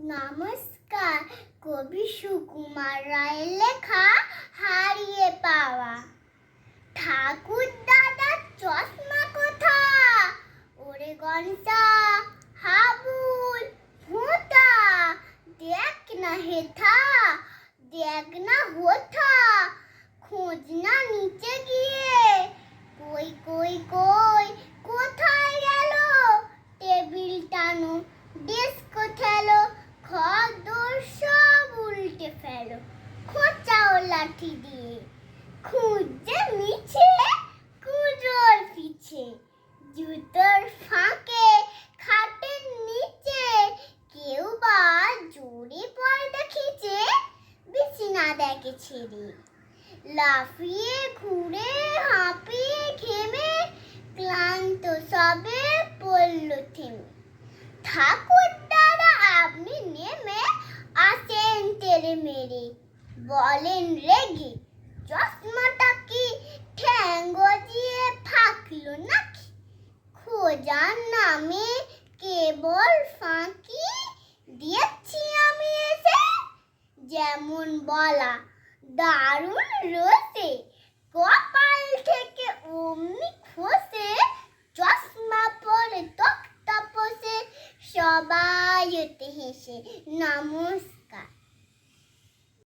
নমস্কার। কবি সুকুমার রায়ের লেখা হারিয়ে পাওয়া। ঠাকুর দাদা চশমা কোথা? ওরে গনসা হাবুল ভোঁতা, দেখ না হেথা, দেখ না হোথা, খোঁজ না নিচে গিয়ে, কই কই কই কোথায় গেল? টেবিল টানো, ডেস্ক ঠেলো, ঘর সব উল্টে ফেলো, খোঁচাও লাঠি দিয়ে, খুঁজছে মিছে কুজোর পিছে, জুতোর ফাঁকে খাটের নিচে, কেউ বা জোরে পর্দা খিচে বিছানা দেখে ছেড়ে, লাফিয়ে ঘুরে হাঁপিয়ে ঘেমে ক্লান্ত সবে পড়ল থেমে। ঠাকুর দাদা আপনি নেমে আসেন তেড়ে মেরে, বলেন রেগে, চশমাটা কি ঠ্যাং গজিয়ে ফাঁকলো নাকি? খোঁজার নামে কেবল ফাঁকি দিয়েছি আমি এসে, যেমন বলা দারুণ রসে, কপাল থেকে অমনি খসে, চশমা পরে তক্তা পসে, সবাই হেসে। নমস্কার।